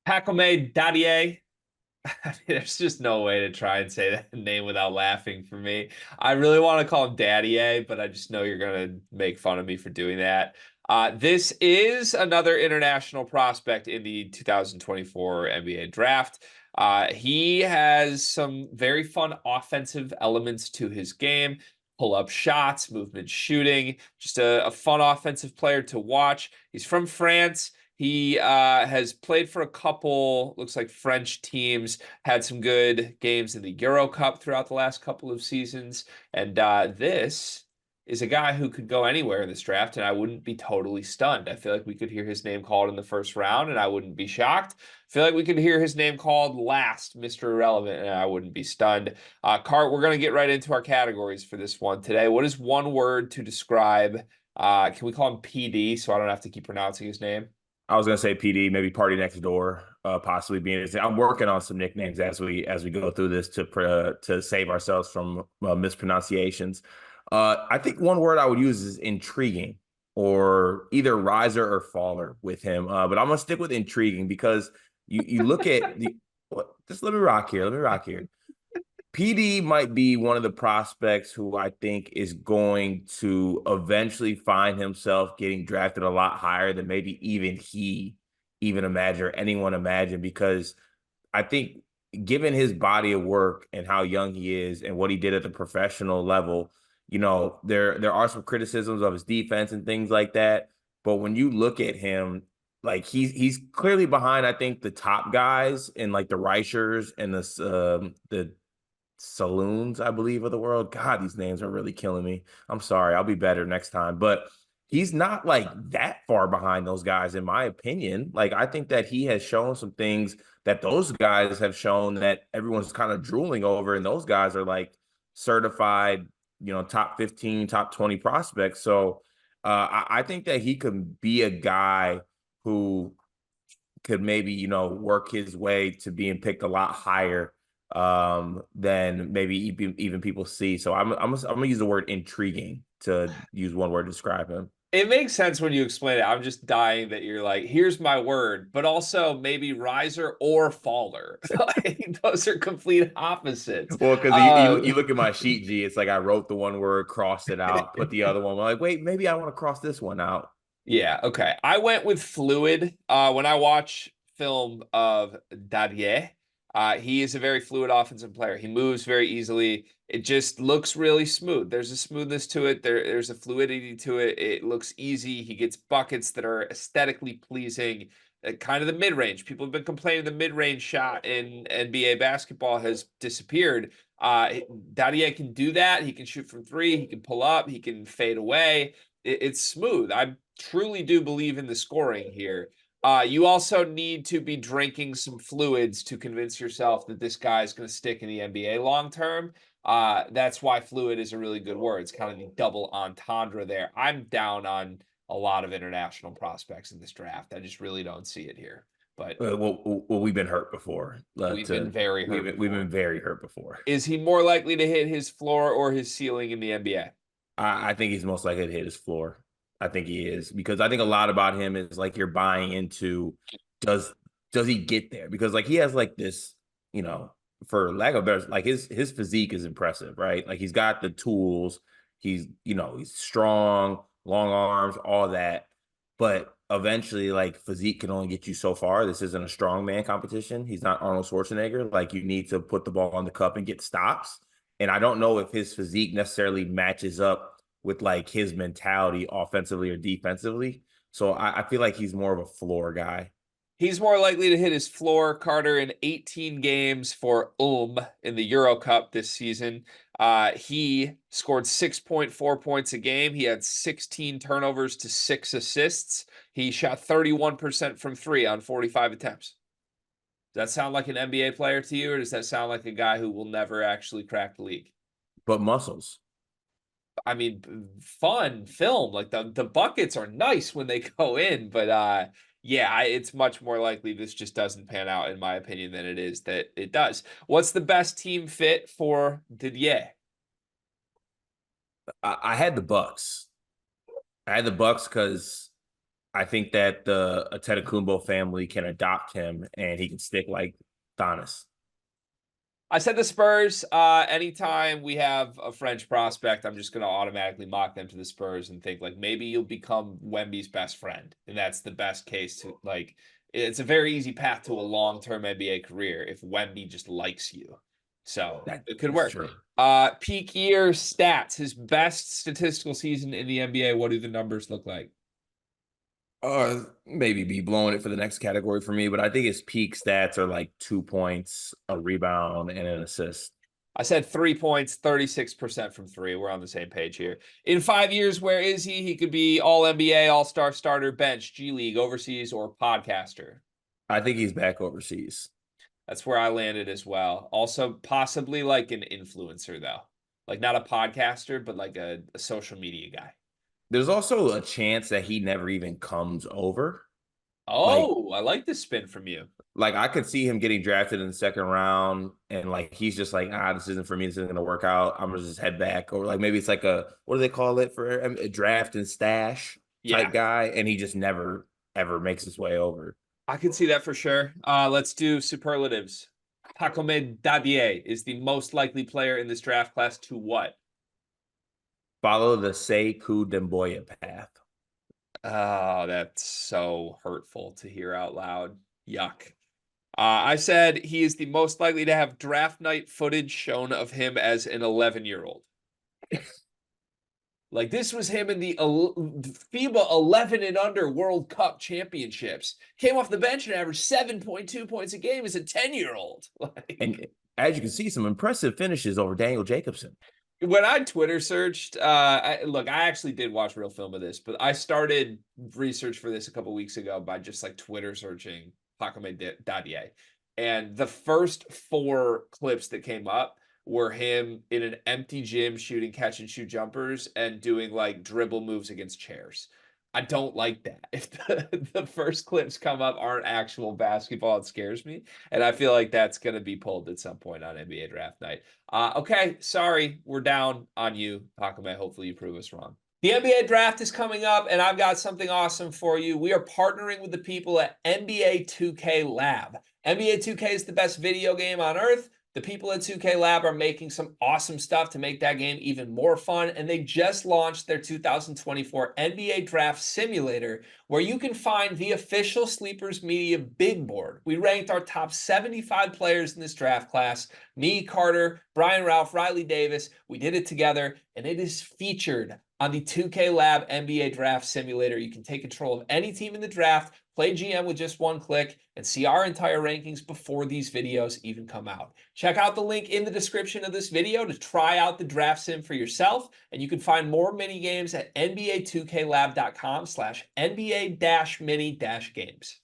Pacome Dadiet. There's just no way to try and say that name without laughing for me. I really want to call him Daddy A, but I just know you're going to make fun of me for doing that. This is another international prospect in the 2024 NBA draft. He has some very fun offensive elements to his game, pull up shots, movement shooting, just a fun offensive player to watch. He's from France. He has played for a couple, looks like French teams, had some good games in the Euro Cup throughout the last couple of seasons. And this is a guy who could go anywhere in this draft, and I wouldn't be totally stunned. I feel like we could hear his name called in the first round, and I wouldn't be shocked. I feel like we could hear his name called last, Mr. Irrelevant, and I wouldn't be stunned. Cart, we're going to get right into our categories for this one today. What is one word to describe? Can we call him PD so I don't have to keep pronouncing his name? I was gonna say PD, maybe Party Next Door, possibly being. I'm working on some nicknames as we go through this to save ourselves from mispronunciations. I think one word I would use is intriguing, or either riser or faller with him. But I'm gonna stick with intriguing because you look at the. Just let me rock here. Let me rock here. PD might be one of the prospects who I think is going to eventually find himself getting drafted a lot higher than maybe even he even imagined or anyone imagined, because I think given his body of work and how young he is and what he did at the professional level, there are some criticisms of his defense and things like that. But when you look at him, like he's clearly behind, I think, the top guys in like the Reichers and the Saloons, I believe, of the world. God, these names are really killing me. I'm sorry. I'll be better next time. But he's not like that far behind those guys, in my opinion. Like, I think that he has shown some things that those guys have shown that everyone's kind of drooling over. And those guys are like certified, top 15, top 20 prospects. So I think that he could be a guy who could maybe, work his way to being picked a lot higher than maybe even people see. So I'm gonna use the word intriguing to use one word to describe him. It makes sense when you explain it. I'm just dying that you're like, here's my word, but also maybe riser or faller. Like, those are complete opposites. Well, because you look at my sheet G, it's like I wrote the one word, crossed it out, put the other one. I'm like, wait, maybe I want to cross this one out. Yeah, okay. I went with fluid. When I watch film of Dadier, he is a very fluid offensive player. He moves very easily. It just looks really smooth. There's a smoothness to it. There's a fluidity to it. It looks easy. He gets buckets that are aesthetically pleasing. Kind of the mid-range. People have been complaining the mid-range shot in NBA basketball has disappeared. Dadier can do that. He can shoot from three. He can pull up. He can fade away. It's smooth. I truly do believe in the scoring here. You also need to be drinking some fluids to convince yourself that this guy is going to stick in the NBA long term. That's why fluid is a really good word. It's kind of the double entendre there. I'm down on a lot of international prospects in this draft. I just really don't see it here. But We've been hurt before. we've been very hurt We've before. been very hurt before. Is he more likely to hit his floor or his ceiling in the NBA? I think he's most likely to hit his floor. I think he is, because I think a lot about him is like you're buying into, does does he get there? Because like he has like this, you know, for lack of better, like his physique is impressive, right? Like he's got the tools, he's strong, long arms, all that. But eventually, like physique can only get you so far. This isn't a strongman competition. He's not Arnold Schwarzenegger. Like you need to put the ball on the cup and get stops. And I don't know if his physique necessarily matches up with like his mentality offensively or defensively. So I feel like he's more of a floor guy. He's more likely to hit his floor, Carter, in 18 games for in the Euro Cup this season. He scored 6.4 points a game. He had 16 turnovers to 6 assists. He shot 31% from three on 45 attempts. Does that sound like an NBA player to you, or does that sound like a guy who will never actually crack the league? But muscles. I mean, fun film. Like the buckets are nice when they go in, but yeah, it's much more likely this just doesn't pan out, in my opinion, than it is that it does. What's the best team fit for Didier? I had the Bucks. I had the Bucks because I think that the Antetokounmpo family can adopt him and he can stick like Giannis. I said the Spurs. Anytime we have a French prospect, I'm just going to automatically mock them to the Spurs and think like maybe you'll become Wemby's best friend, and that's the best case to like. It's a very easy path to a long-term NBA career if Wemby just likes you, so it could That's work. true. Peak year stats, his best statistical season in the NBA. What do the numbers look like? Maybe be blowing it for the next category for me, but I think his peak stats are like 2 points, a rebound, and an assist. I said 3 points, 36% from three. We're on the same page here. In 5 years, where is he? He could be all NBA, all star starter, bench, G League, overseas, or podcaster. I think he's back overseas. That's where I landed as well. Also, possibly like an influencer, though. Like not a podcaster, but like a social media guy. There's also a chance that he never even comes over. Like, Oh, I like this spin from you. like I could see him getting drafted in the second round, and like he's just like, this isn't for me. This isn't gonna work out. I'm gonna just head back, or like maybe it's like a what do they call it for a draft and stash Yeah, type guy, and he just never ever makes his way over. I can see that for sure. Let's do superlatives. Pacome Dadiet is the most likely player in this draft class to what? Follow the Sekou Demboya path. Oh, that's so hurtful to hear out loud. Yuck. I said he is the most likely to have draft night footage shown of him as an 11-year-old. Like this was him in the FIBA 11 and under World Cup championships. Came off the bench and averaged 7.2 points a game as a 10-year-old. Like And as you can see, some impressive finishes over Daniel Jacobson. when I Twitter searched, look, I actually did watch real film of this, but I started research for this a couple weeks ago by just like Twitter searching Pacome Dadiet. And the first four clips that came up were him in an empty gym shooting catch and shoot jumpers and doing like dribble moves against chairs. I don't like that. If the first clips come up aren't actual basketball, it scares me. And I feel like that's going to be pulled at some point on NBA draft night. Okay, sorry, we're down on you, Pacome. Hopefully you prove us wrong. The NBA draft is coming up, and I've got something awesome for you. We are partnering with the people at NBA 2K Lab. NBA 2K is the best video game on earth. The people at 2K Lab are making some awesome stuff to make that game even more fun, and they just launched their 2024 NBA Draft Simulator, where you can find the official Sleepers Media big board. We ranked our top 75 players in this draft class. Me, Carter, Brian Ralph, Riley Davis. We did it together, and it is featured on the 2K Lab NBA Draft Simulator. You can take control of any team in the draft, play GM with just one click, and see our entire rankings before these videos even come out. Check out the link in the description of this video to try out the draft sim for yourself, and you can find more mini games at nba2klab.com/nba-mini-games.